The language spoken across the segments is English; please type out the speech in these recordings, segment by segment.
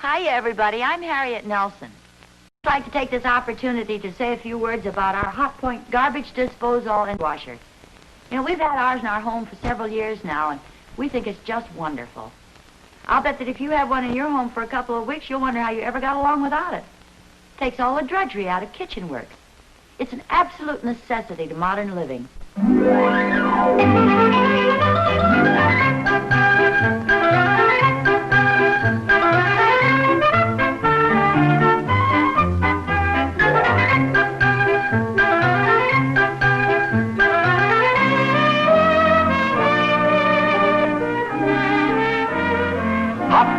Hi, everybody. I'm Harriet Nelson. I'd like to take this opportunity to say a few words about our Hot Point garbage disposal and washer. You know, we've had ours in our home for several years now, and we think it's just wonderful. I'll bet that if you have one in your home for a couple of weeks, you'll wonder how you ever got along without it. Takes all the drudgery out of kitchen work. It's an absolute necessity to modern living.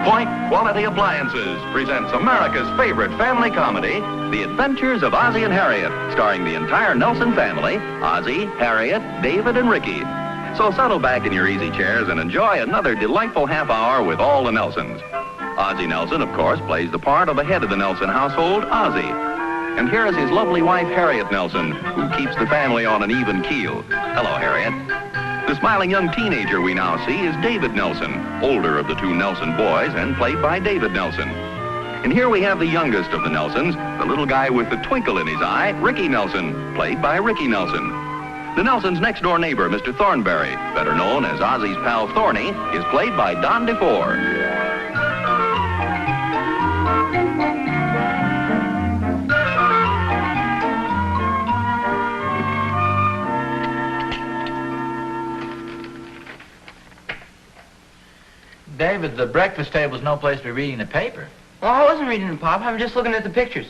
Point Quality Appliances presents America's favorite family comedy, The Adventures of Ozzie and Harriet, starring the entire Nelson family, Ozzie, Harriet, David, and Ricky. So settle back in your easy chairs and enjoy another delightful half hour with all the Nelsons. Ozzie Nelson, of course, plays the part of the head of the Nelson household, Ozzie. And here is his lovely wife, Harriet Nelson, who keeps the family on an even keel. Hello, Harriet. The smiling young teenager we now see is David Nelson, older of the two Nelson boys and played by David Nelson. And here we have the youngest of the Nelsons, the little guy with the twinkle in his eye, Ricky Nelson, played by Ricky Nelson. The Nelsons' next-door neighbor, Mr. Thornberry, better known as Ozzie's pal Thorny, is played by Don DeFore. David, the breakfast table's no place to be reading the paper. Well, I wasn't reading it, Pop. I was just looking at the pictures.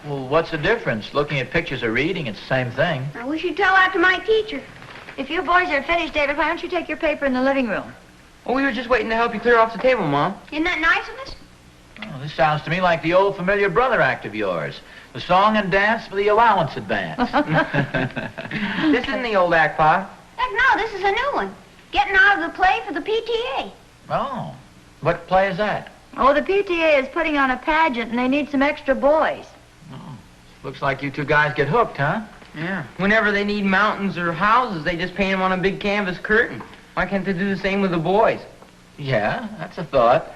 Well, what's the difference? Looking at pictures or reading, it's the same thing. I wish you'd tell that to my teacher. If you boys are finished, David, why don't you take your paper in the living room? Well, we were just waiting to help you clear off the table, Mom. Isn't that nice of us? Oh, this sounds to me like the old familiar brother act of yours. The song and dance for the allowance advance. This isn't the old act, Pop. Heck no, this is a new one. Getting out of the play for the PTA. Oh, what play is that? Oh, the PTA is putting on a pageant, and they need some extra boys. Oh, looks like you two guys get hooked, huh? Yeah. Whenever they need mountains or houses, they just paint them on a big canvas curtain. Why can't they do the same with the boys? Yeah, that's a thought.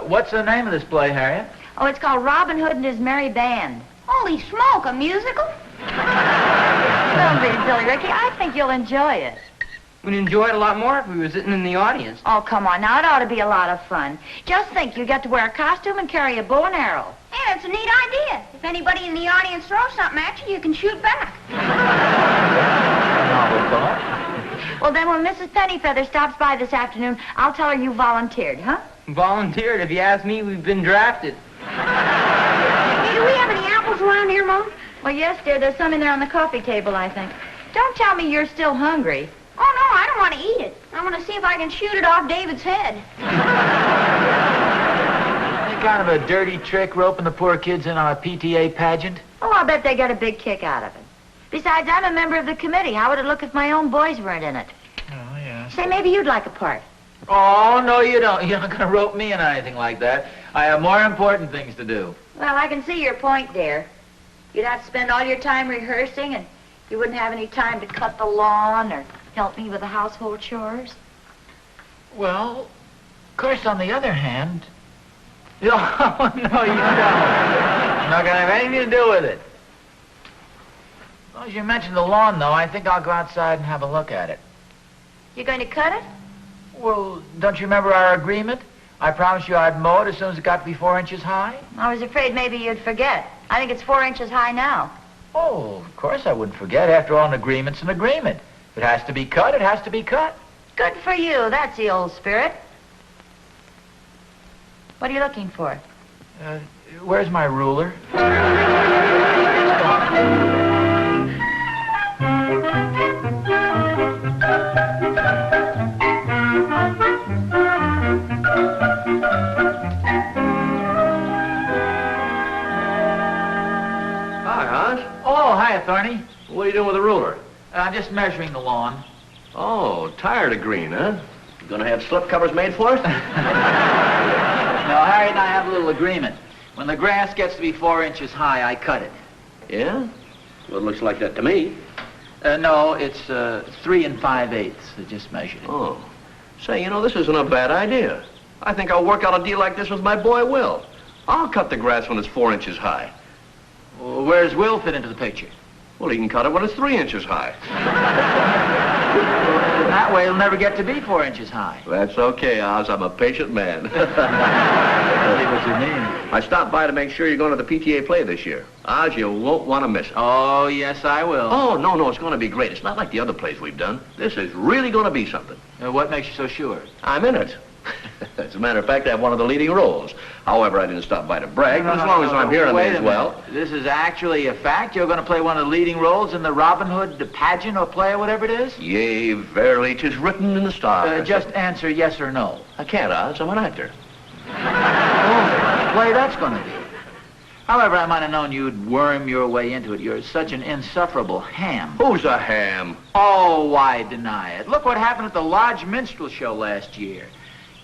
What's the name of this play, Harriet? Oh, it's called Robin Hood and His Merry Band. Holy smoke, a musical? Don't be silly, Ricky. I think you'll enjoy it. We'd enjoy it a lot more if we were sitting in the audience. Oh, come on. Now, it ought to be a lot of fun. Just think, you get to wear a costume and carry a bow and arrow. Hey, that's a neat idea. If anybody in the audience throws something at you, you can shoot back. Novel thought. Well, then when Mrs. Pennyfeather stops by this afternoon, I'll tell her you volunteered, huh? Volunteered. If you ask me, we've been drafted. Hey, do we have any apples around here, Mom? Well, yes, dear. There's some in there on the coffee table, I think. Don't tell me you're still hungry. Oh, no, I don't want to eat it. I want to see if I can shoot it off David's head. Any kind of a dirty trick roping the poor kids in on a PTA pageant? Oh, I'll bet they get a big kick out of it. Besides, I'm a member of the committee. How would it look if my own boys weren't in it? Oh, yeah. Say, maybe you'd like a part. Oh, no, you don't. You're not going to rope me in anything like that. I have more important things to do. Well, I can see your point, dear. You'd have to spend all your time rehearsing, and you wouldn't have any time to cut the lawn or help me with the household chores. Well, of course, on the other hand... Oh, no, you don't. You're not going to have anything to do with it. Well, as you mentioned the lawn, though, I think I'll go outside and have a look at it. You going to cut it? Well, don't you remember our agreement? I promised you I'd mow it as soon as it got to be 4 inches high. I was afraid maybe you'd forget. I think it's 4 inches high now. Oh, of course I wouldn't forget. After all, an agreement's an agreement. If it has to be cut, it has to be cut. Good for you. That's the old spirit. What are you looking for? Where's my ruler? Hi, Oz. Oh, hiya, Thorny. What are you doing with the ruler? I'm just measuring the lawn. Oh, tired of green, huh? You gonna have slip covers made for us? No, Harry and I have a little agreement. When the grass gets to be 4 inches high, I cut it. Yeah? Well, it looks like that to me. No, it's 3 5/8. I just measured it. Oh. Say, you know, this isn't a bad idea. I think I'll work out a deal like this with my boy, Will. I'll cut the grass when it's 4 inches high. Well, where's Will fit into the picture? Well, he can cut it when it's 3 inches high. That way it'll never get to be 4 inches high. That's okay, Oz. I'm a patient man. I see what you mean. I stopped by to make sure you're going to the PTA play this year. Oz, you won't want to miss it. Oh, yes, I will. Oh, no, it's going to be great. It's not like the other plays we've done. This is really going to be something. What makes you so sure? I'm in it. As a matter of fact, I have one of the leading roles. However, I didn't stop by to brag, but as long as I'm here on wait as a well. minute. This is actually a fact? You're going to play one of the leading roles in the Robin Hood pageant or play or whatever it is? Yea, verily, 'tis written in the stars. Just answer yes or no. I can't, Oz. I'm an actor. Oh, play that's going to be. However, I might have known you'd worm your way into it. You're such an insufferable ham. Who's a ham? Oh, why deny it? Look what happened at the Lodge Minstrel Show last year.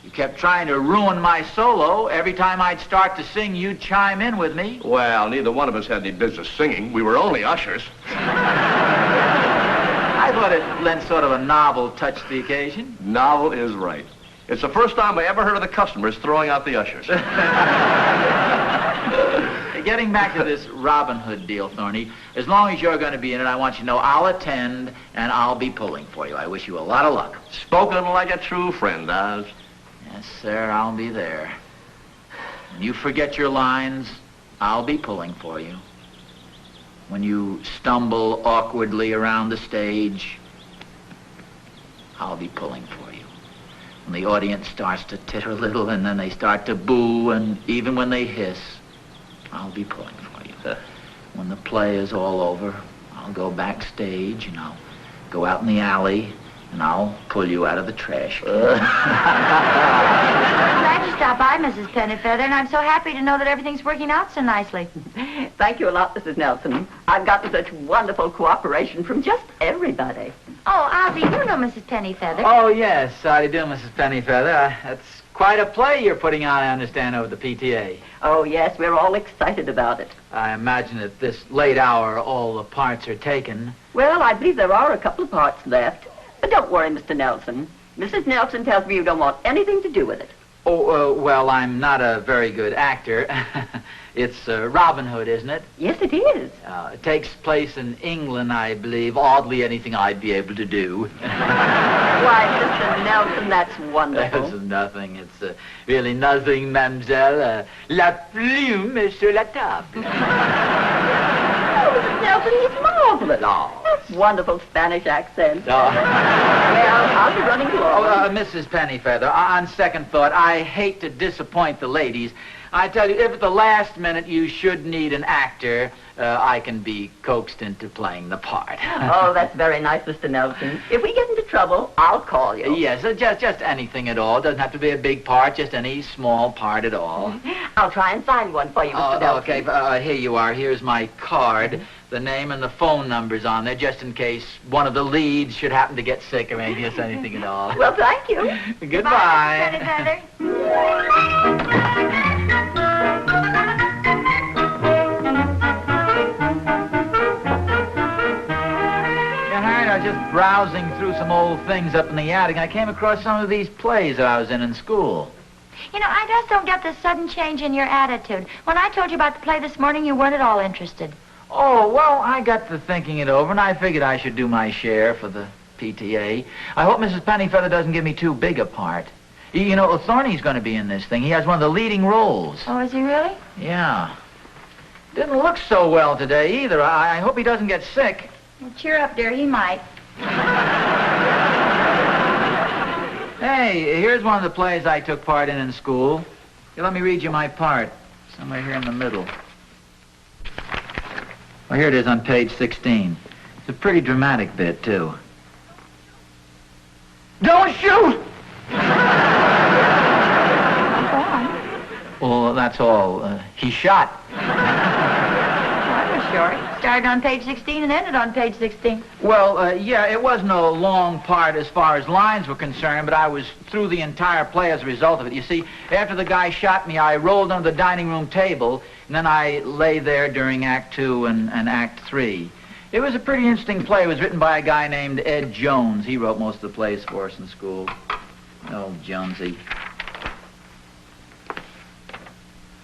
You kept trying to ruin my solo. Every time I'd start to sing, you'd chime in with me. Well, neither one of us had any business singing. We were only ushers. I thought it lent sort of a novel touch to the occasion. Novel is right. It's the first time I ever heard of the customers throwing out the ushers. Getting back to this Robin Hood deal, Thorny, as long as you're going to be in it, I want you to know I'll attend and I'll be pulling for you. I wish you a lot of luck. Spoken like a true friend, Oz. Yes, sir, I'll be there. When you forget your lines, I'll be pulling for you. When you stumble awkwardly around the stage, I'll be pulling for you. When the audience starts to titter a little and then they start to boo, and even when they hiss, I'll be pulling for you. When the play is all over, I'll go backstage and I'll go out in the alley and I'll pull you out of the trash can. I'm glad you stopped by, Mrs. Pennyfeather, and I'm so happy to know that everything's working out so nicely. Thank you a lot, Mrs. Nelson. I've gotten such wonderful cooperation from just everybody. Oh, Ozzie, you know Mrs. Pennyfeather. Oh, yes. How do you do, Mrs. Pennyfeather? That's quite a play you're putting on, I understand, over the PTA. Oh, yes, we're all excited about it. I imagine at this late hour all the parts are taken. Well, I believe there are a couple of parts left. But don't worry, Mr. Nelson. Mrs. Nelson tells me you don't want anything to do with it. Oh, well, I'm not a very good actor. It's Robin Hood, isn't it? Yes, it is. It takes place in England, I believe. Oddly, anything I'd be able to do. Why, Mr. Nelson, that's wonderful. That's nothing. It's really nothing, mademoiselle. La plume sur la table. Oh, Mr. Nelson, he's marvelous. Oh. That's wonderful Spanish accent. Oh. Well, I'll be running along. Mrs. Pennyfeather, on second thought, I hate to disappoint the ladies. I tell you, if at the last minute you should need an actor, I can be coaxed into playing the part. Oh, that's very nice, Mr. Nelson. If we get into trouble, I'll call you. Yes, just anything at all. Doesn't have to be a big part, just any small part at all. I'll try and find one for you, Mr. Nelson. Okay, here you are. Here's my card. The name and the phone numbers on there, just in case one of the leads should happen to get sick or maybe just anything at all. Well, thank you. Goodbye. Mrs. Pennyfeather. Harriet, I was just browsing through some old things up in the attic, and I came across some of these plays that I was in school. You know, I just don't get this sudden change in your attitude. When I told you about the play this morning, you weren't at all interested. Oh, well, I got to thinking it over, and I figured I should do my share for the PTA. I hope Mrs. Pennyfeather doesn't give me too big a part. You know, Thorny's going to be in this thing. He has one of the leading roles. Oh, is he really? Yeah. Didn't look so well today, either. I hope he doesn't get sick. Well, cheer up, dear. He might. Hey, here's one of the plays I took part in school. Here, let me read you my part. Somewhere here in the middle. Well, here it is on page 16. It's a pretty dramatic bit, too. Don't shoot! Well, that's all. He shot. That was short. Started on page 16 and ended on page 16. Well, yeah, it wasn't a long part as far as lines were concerned, but I was through the entire play as a result of it. You see, after the guy shot me, I rolled under the dining room table, and then I lay there during Act 2 and Act 3. It was a pretty interesting play. It was written by a guy named Ed Jones. He wrote most of the plays for us in school. Oh, Jonesy.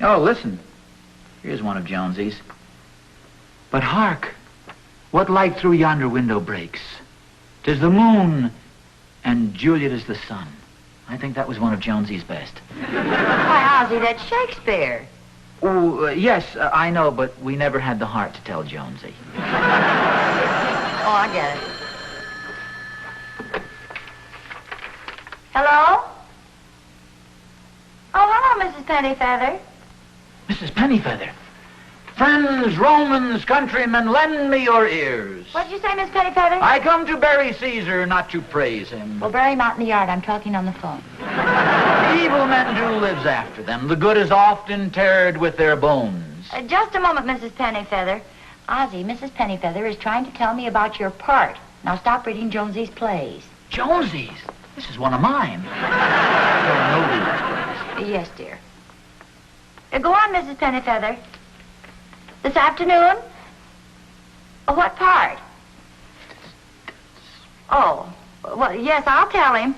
Oh, listen. Here's one of Jonesy's. But hark, what light through yonder window breaks? 'Tis the moon, and Juliet is the sun. I think that was one of Jonesy's best. Why, Ozzie, that's Shakespeare. Oh, yes, I know, but we never had the heart to tell Jonesy. Oh, I get it. Hello? Oh, hello, Mrs. Pennyfeather. Mrs. Pennyfeather. Friends, Romans, countrymen, lend me your ears. What did you say, Miss Pennyfeather? I come to bury Caesar, not to praise him. Well, bury him out in the yard. I'm talking on the phone. Evil men do lives after them. The good is often interred with their bones. Just a moment, Mrs. Pennyfeather. Ozzie, Mrs. Pennyfeather is trying to tell me about your part. Now stop reading Jonesy's plays. Jonesy's? This is one of mine. There are no readers, please. Yes, dear. Go on, Mrs. Pennyfeather. This afternoon? Oh, what part? Oh, well, yes, I'll tell him.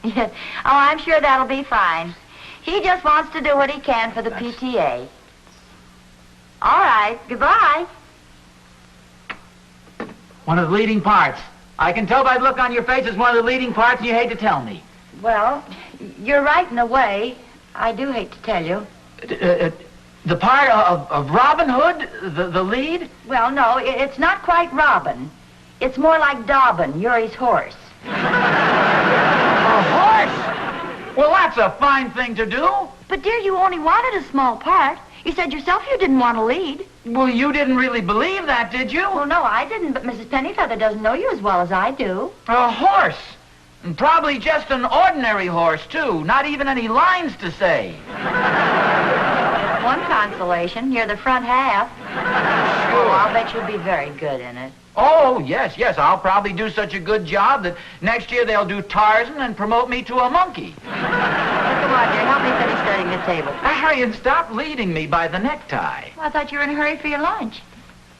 Yes. Oh, I'm sure that'll be fine. He just wants to do what he can for the PTA. All right, goodbye. One of the leading parts. I can tell by the look on your face it's one of the leading parts, and you hate to tell me. Well, you're right in a way. I do hate to tell you. The part of Robin Hood, the lead? Well, no, it's not quite Robin. It's more like Dobbin, Uri's horse. A horse? Well, that's a fine thing to do. But, dear, you only wanted a small part. You said yourself you didn't want to lead. Well, you didn't really believe that, did you? Well, no, I didn't, but Mrs. Pennyfeather doesn't know you as well as I do. A horse. And probably just an ordinary horse, too. Not even any lines to say. One consolation, you're the front half. Sure. Oh, I'll bet you'll be very good in it. Oh, yes. I'll probably do such a good job that next year they'll do Tarzan and promote me to a monkey. Come on, dear, help me finish setting the table. Harriet, stop leading me by the necktie. Well, I thought you were in a hurry for your lunch.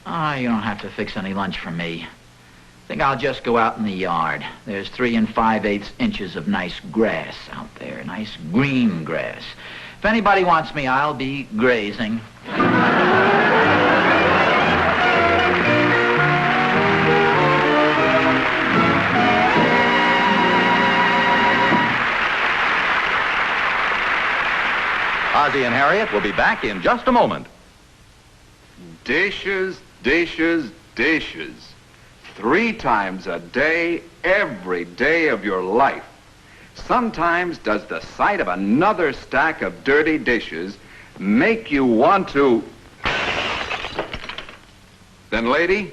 Oh, you don't have to fix any lunch for me. I think I'll just go out in the yard. There's 3 5/8 inches of nice grass out there, nice green grass. If anybody wants me, I'll be grazing. Ozzie and Harriet will be back in just a moment. Dishes, dishes, dishes. 3 times a day, every day of your life. Sometimes does the sight of another stack of dirty dishes make you want to... Then, lady,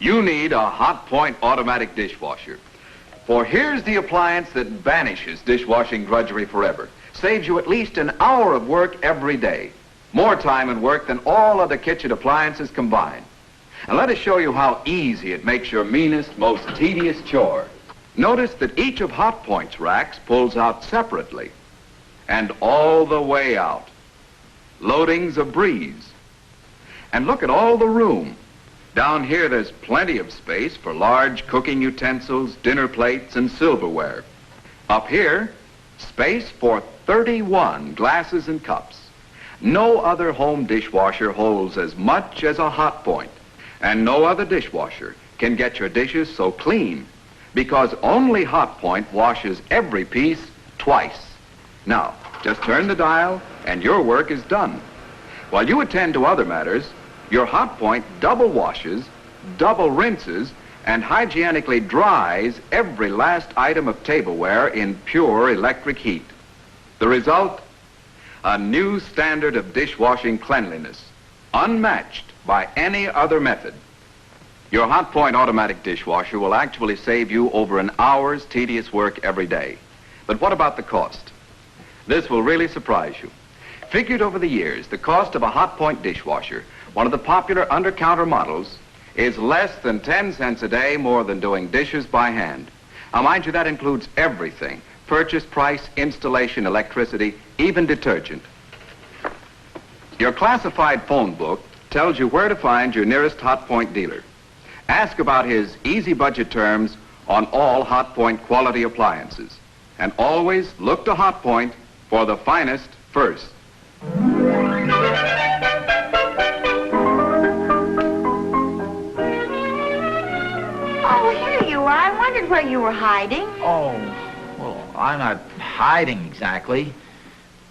you need a Hot Point automatic dishwasher. For here's the appliance that banishes dishwashing drudgery forever. Saves you at least an hour of work every day. More time and work than all other kitchen appliances combined. And let us show you how easy it makes your meanest, most tedious chore. Notice that each of Hot Point's racks pulls out separately. And all the way out. Loading's a breeze. And look at all the room. Down here there's plenty of space for large cooking utensils, dinner plates, and silverware. Up here, space for 31 glasses and cups. No other home dishwasher holds as much as a Hot Point. And no other dishwasher can get your dishes so clean, because only Hot Point washes every piece twice. Now, just turn the dial and your work is done. While you attend to other matters, your Hot Point double washes, double rinses, and hygienically dries every last item of tableware in pure electric heat. The result? A new standard of dishwashing cleanliness, unmatched by any other method. Your Hot Point automatic dishwasher will actually save you over an hour's tedious work every day. But what about the cost? This will really surprise you. Figured over the years, the cost of a Hot Point dishwasher, one of the popular under-counter models, is less than 10 cents a day more than doing dishes by hand. Now, mind you, that includes everything. Purchase price, installation, electricity, even detergent. Your classified phone book tells you where to find your nearest Hot Point dealer. Ask about his easy budget terms on all Hot Point quality appliances. And always look to Hot Point for the finest first. you were hiding. Oh, well, I'm not hiding exactly.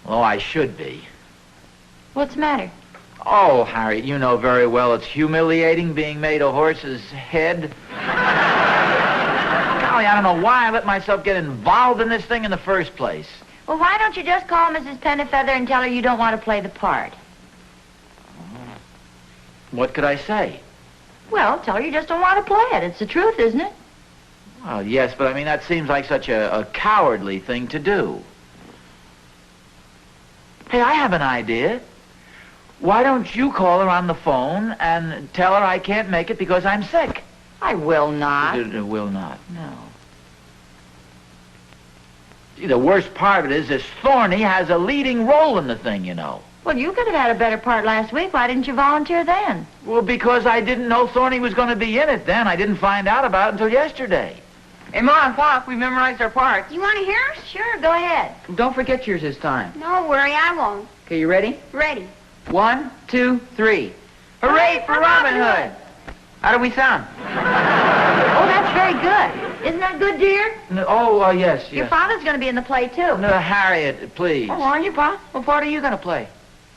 Although I should be. What's the matter? Oh, Harriet, you know very well it's humiliating being made a horse's head. Golly, I don't know why I let myself get involved in this thing in the first place. Well, why don't you just call Mrs. Pennyfeather and tell her you don't want to play the part? What could I say? Well, tell her you just don't want to play it. It's the truth, isn't it? Well, yes, but I mean, that seems like such a cowardly thing to do. Hey, I have an idea. Why don't you call her on the phone and tell her I can't make it because I'm sick? I will not. Will not, no. See, the worst part of it is this Thorny has a leading role in the thing, you know. Well, you could have had a better part last week. Why didn't you volunteer then? Well, because I didn't know Thorny was going to be in it then. I didn't find out about it until yesterday. Hey, Ma and Pop, we memorized our parts. You want to hear us? Sure, go ahead. Don't forget yours this time. Don't worry, I won't. Okay, you ready? Ready. 1, 2, 3. Hooray for Robin Hood! How do we sound? Oh, that's very good. Isn't that good, dear? No, yes, Your yes. father's going to be in the play, too. No, Harriet, please. Oh, are you, Pop? What part are you going to play?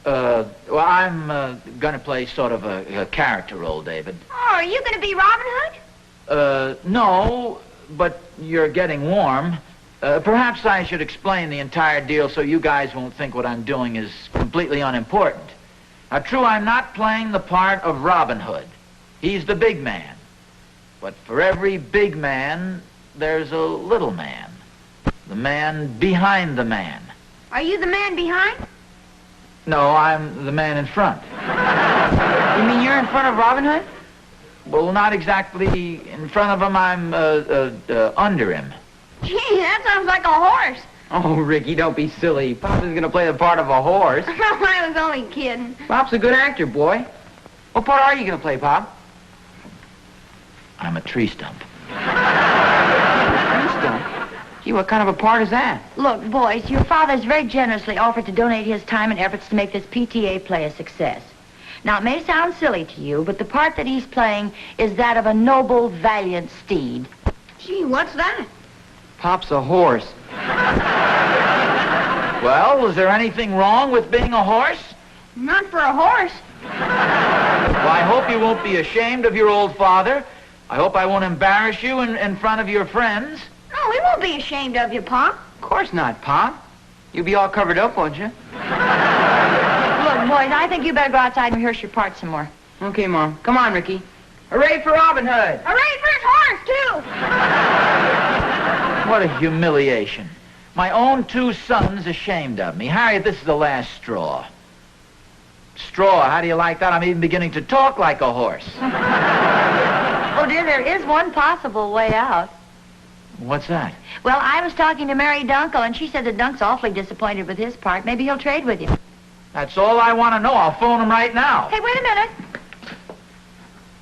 Well, I'm going to play sort of a character role, David. Oh, are you going to be Robin Hood? No, but you're getting warm. Perhaps I should explain the entire deal so you guys won't think what I'm doing is completely unimportant. Now, true, I'm not playing the part of Robin Hood. He's the big man. But for every big man, there's a little man. The man behind the man. Are you the man behind? No, I'm the man in front. You mean you're in front of Robin Hood? Well, not exactly in front of him. I'm under him. Gee, that sounds like a horse. Oh, Ricky, don't be silly. Pop is going to play the part of a horse. I was only kidding. Pop's a good actor, boy. What part are you going to play, Pop? I'm a tree stump. Tree stump? Gee, what kind of a part is that? Look, boys, your father's very generously offered to donate his time and efforts to make this PTA play a success. Now, it may sound silly to you, but the part that he's playing is that of a noble, valiant steed. Gee, what's that? Pop's a horse. Well, is there anything wrong with being a horse? Not for a horse. Well, I hope you won't be ashamed of your old father. I hope I won't embarrass you in front of your friends. No, we won't be ashamed of you, Pop. Of course not, Pop. You'll be all covered up, won't you? Look, boys, I think you better go outside and rehearse your part some more. Okay, Mom. Come on, Ricky. Hooray for Robin Hood! Hooray for his horse, too. What a humiliation. My own two sons ashamed of me. Harriet, this is the last straw. Straw, how do you like that? I'm even beginning to talk like a horse. Oh, dear, there is one possible way out. What's that? Well, I was talking to Mary Dunkel, and she said that Dunk's awfully disappointed with his part. Maybe he'll trade with you. That's all I want to know. I'll phone him right now. Hey, wait a minute.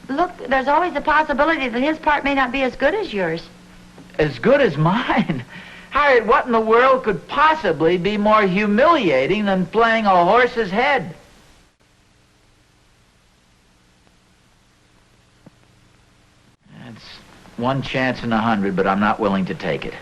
Look, there's always the possibility that his part may not be as good as yours. As good as mine? Harriet, what in the world could possibly be more humiliating than playing a horse's head? It's one chance in 100, but I'm not willing to take it.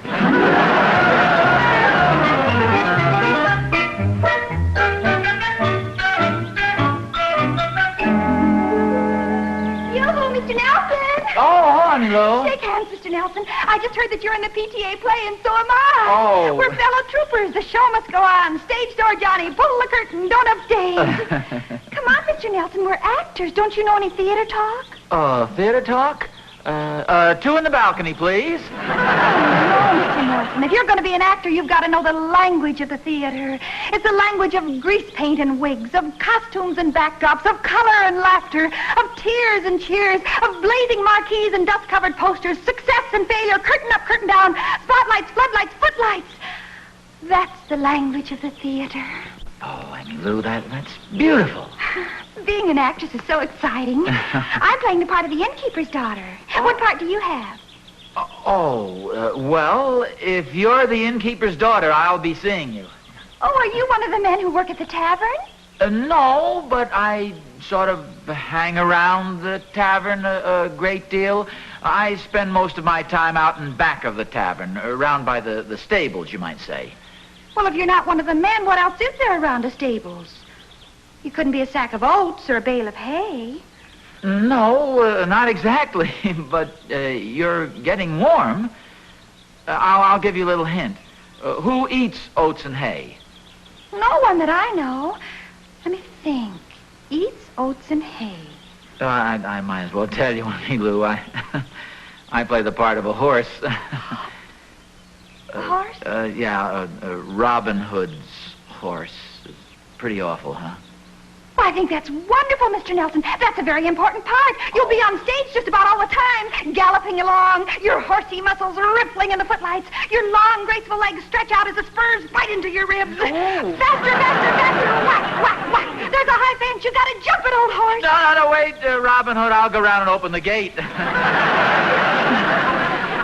Yoo-hoo, Mr. Nelson. Oh, honey, Lou. Shake hands, Mr. Nelson. I just heard that you're in the PTA play, and so am I. Oh. We're fellow troopers. The show must go on. Stage door, Johnny. Pull the curtain. Don't update. Come on, Mr. Nelson. We're actors. Don't you know any theater talk? Theater talk? Two in the balcony, please. Oh, no, Mr. Nelson. If you're going to be an actor, you've got to know the language of the theater. It's the language of grease paint and wigs, of costumes and backdrops, of color and laughter, of tears and cheers, of blazing marquees and dust-covered posters, success and failure, curtain up, curtain down, spotlights, floodlights, footlights. That's the language of the theater. Oh, I mean, Lou, that's beautiful. Being an actress is so exciting. I'm playing the part of the innkeeper's daughter. What part do you have? Well, if you're the innkeeper's daughter, I'll be seeing you. Oh, are you one of the men who work at the tavern? No, but I sort of hang around the tavern a great deal. I spend most of my time out in back of the tavern, around by the stables, you might say. Well, if you're not one of the men, what else is there around the stables? You couldn't be a sack of oats or a bale of hay. No, not exactly, but you're getting warm. I'll give you a little hint. Who eats oats and hay? No one that I know. Let me think. Eats oats and hay. I might as well tell you, Lou. I play the part of a horse. A horse? Yeah, Robin Hood's horse. It's pretty awful, huh? Well, I think that's wonderful, Mr. Nelson. That's a very important part. You'll be on stage just about all the time, galloping along, your horsey muscles rippling in the footlights, your long, graceful legs stretch out as the spurs bite into your ribs. Oh. Faster, faster, faster, whack, whack, whack. There's a high fence. You gotta jump it, old horse. No, wait, Robin Hood. I'll go around and open the gate.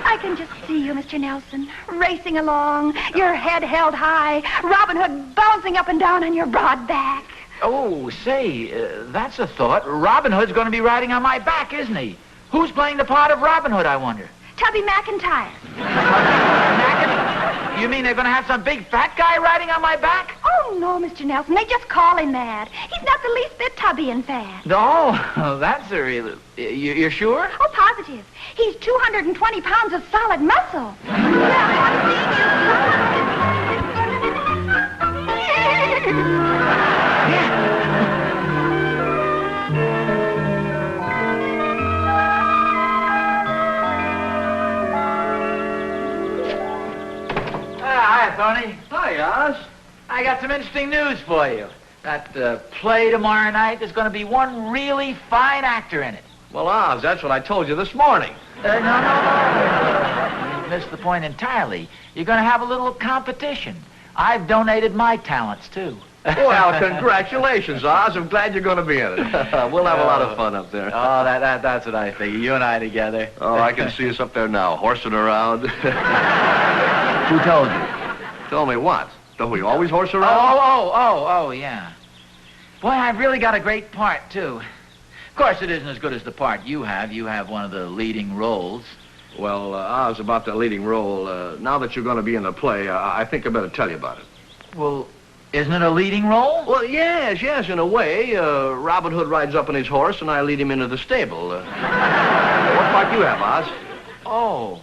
I can just see you, Mr. Nelson, racing along, your head held high, Robin Hood bouncing up and down on your broad back. Oh, say, that's a thought. Robin Hood's going to be riding on my back, isn't he? Who's playing the part of Robin Hood, I wonder? Tubby McIntyre. You mean they're going to have some big fat guy riding on my back? Oh, no, Mr. Nelson. They just call him that. He's not the least bit tubby and fat. No, that's a real... You're sure? Oh, positive. He's 220 pounds of solid muscle. Hi, Tony. Hi, Oz. I got some interesting news for you. That play tomorrow night, there's going to be one really fine actor in it. Well, Oz, that's what I told you this morning. No. You missed the point entirely. You're going to have a little competition. I've donated my talents, too. Well, congratulations, Oz. I'm glad you're going to be in it. We'll have a lot of fun up there. Oh, that's what I figure. You and I together. Oh, I can see us up there now, horsing around. Who told you? Tell me what? Don't we always horse around? Oh, yeah. Boy, I've really got a great part, too. Of course, it isn't as good as the part you have. You have one of the leading roles. Well, Oz, about that leading role, now that you're going to be in the play, I think I better tell you about it. Well, isn't it a leading role? Well, yes, in a way. Robin Hood rides up on his horse, and I lead him into the stable. What part do you have, Oz? Oh.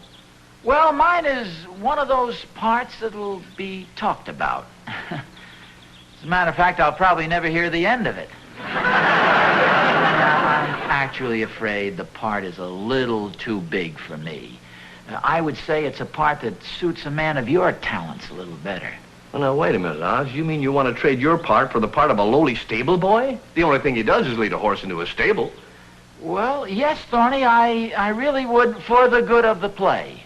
Well, mine is one of those parts that'll be talked about. As a matter of fact, I'll probably never hear the end of it. I'm actually afraid the part is a little too big for me. I would say it's a part that suits a man of your talents a little better. Well, now, wait a minute, Oz. You mean you want to trade your part for the part of a lowly stable boy? The only thing he does is lead a horse into a stable. Well, yes, Thorny, I really would for the good of the play.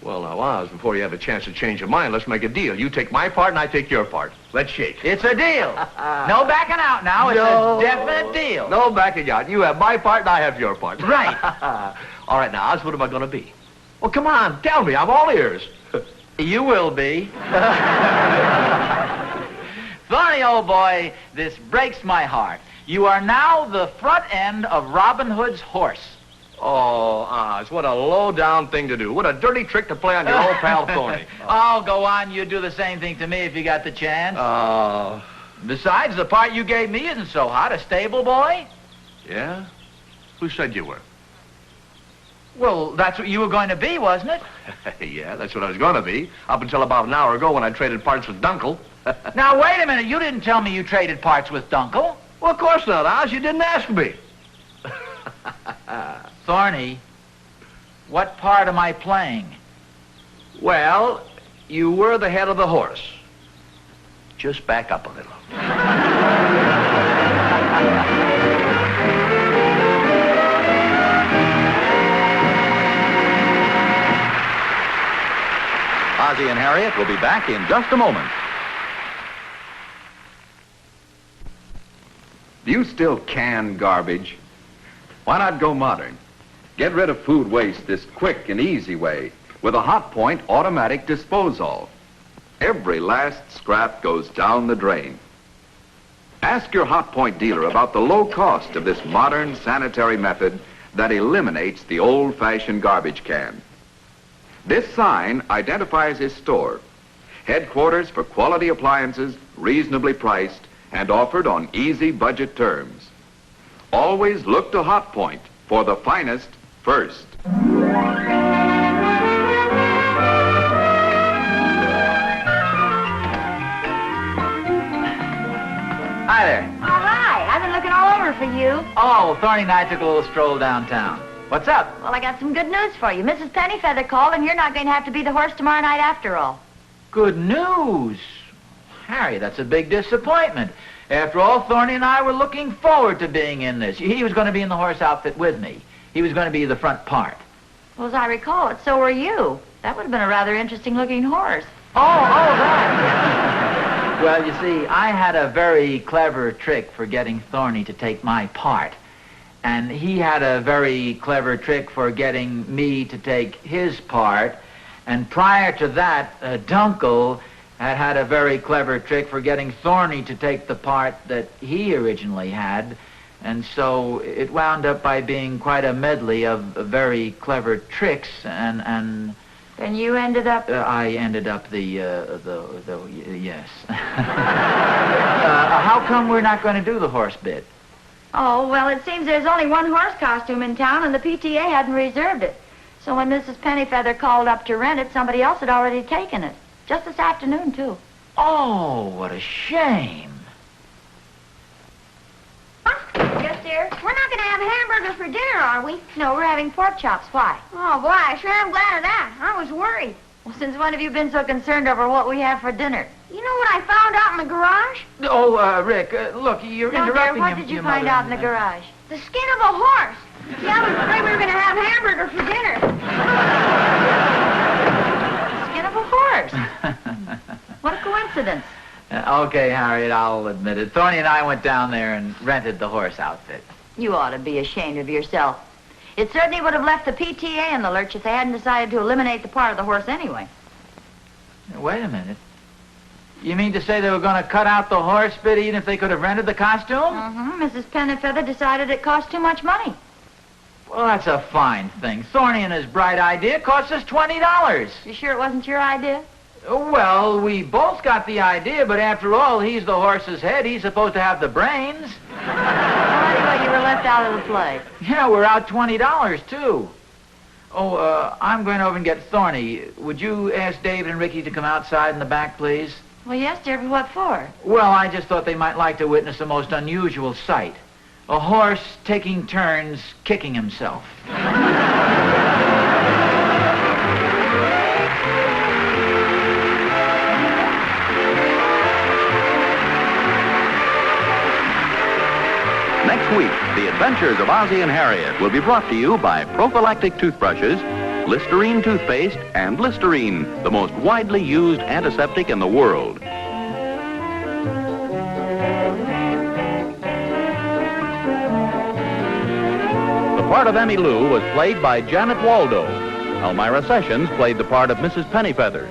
Well, now, Oz, before you have a chance to change your mind, let's make a deal. You take my part and I take your part. Let's shake. It's a deal. No backing out now. It's a definite deal. No backing out. You have my part and I have your part. Right. All right, now, Oz, what am I going to be? Well, come on, tell me. I'm all ears. You will be. Thorny, old boy, this breaks my heart. You are now the front end of Robin Hood's horse. Oh, Oz, what a low-down thing to do. What a dirty trick to play on your old pal Thorny. Oh, go on. You'd do the same thing to me if you got the chance. Oh. Besides, the part you gave me isn't so hot. A stable boy? Yeah? Who said you were? Well, that's what you were going to be, wasn't it? Yeah, that's what I was going to be. Up until about an hour ago when I traded parts with Dunkel. Now, wait a minute. You didn't tell me you traded parts with Dunkel. Well, of course not, Oz. You didn't ask me. Thorny, what part am I playing? Well, you were the head of the horse. Just back up a little. Ozzie and Harriet will be back in just a moment. Do you still can garbage? Why not go modern? Get rid of food waste this quick and easy way with a Hot Point automatic disposal. Every last scrap goes down the drain. Ask your Hot Point dealer about the low cost of this modern sanitary method that eliminates the old-fashioned garbage can. This sign identifies his store, headquarters for quality appliances, reasonably priced, and offered on easy budget terms. Always look to Hot Point for the finest first. Hi there. All right. I've been looking all over for you. Oh, Thorny and I took a little stroll downtown. What's up? Well, I got some good news for you. Mrs. Pennyfeather called, and you're not going to have to be the horse tomorrow night after all. Good news. Harry, that's a big disappointment. After all, Thorny and I were looking forward to being in this. He was going to be in the horse outfit with me. He was going to be the front part. Well, as I recall it, so were you. That would have been a rather interesting-looking horse. Oh, that. Well, you see, I had a very clever trick for getting Thorny to take my part. And he had a very clever trick for getting me to take his part. And prior to that, Dunkel had a very clever trick for getting Thorny to take the part that he originally had. And so it wound up by being quite a medley of very clever tricks, and And you ended up... I ended up yes. How come we're not going to do the horse bit? Oh, well, it seems there's only one horse costume in town, and the PTA hadn't reserved it. So when Mrs. Pennyfeather called up to rent it, somebody else had already taken it. Just this afternoon, too. Oh, what a shame. Yes, dear? We're not going to have hamburger for dinner, are we? No, we're having pork chops. Why? Oh, boy, I sure am glad of that. I was worried. Well, since when have you been so concerned over what we have for dinner? You know what I found out in the garage? Oh, Rick, look, you're No, interrupting dear, what your- did you your find mother out in the and- garage? The skin of a horse. Yeah, I was afraid we were going to have hamburger for dinner. The skin of a horse. What a coincidence. Okay, Harriet, I'll admit it. Thorny and I went down there and rented the horse outfit. You ought to be ashamed of yourself. It certainly would have left the PTA in the lurch if they hadn't decided to eliminate the part of the horse anyway. Wait a minute. You mean to say they were going to cut out the horse bit even if they could have rented the costume? Mm-hmm. Mrs. Pennyfeather decided it cost too much money. Well, that's a fine thing. Thorny and his bright idea cost us $20. You sure it wasn't your idea? Well, we both got the idea, but after all, he's the horse's head. He's supposed to have the brains. Well, anyway, you were left out of the play. Yeah, we're out $20, too. Oh, I'm going over and get Thorny. Would you ask David and Ricky to come outside in the back, please? Well, yes, dear, but what for? Well, I just thought they might like to witness a most unusual sight. A horse taking turns kicking himself. Next week, The Adventures of Ozzie and Harriet will be brought to you by prophylactic toothbrushes, Listerine toothpaste, and Listerine, the most widely used antiseptic in the world. The part of Emmy Lou was played by Janet Waldo. Elmira Sessions played the part of Mrs. Pennyfeather.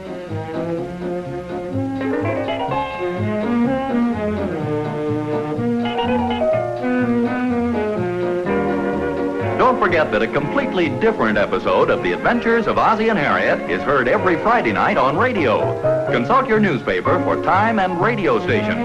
Don't forget that a completely different episode of The Adventures of Ozzie and Harriet is heard every Friday night on radio. Consult your newspaper for time and radio station.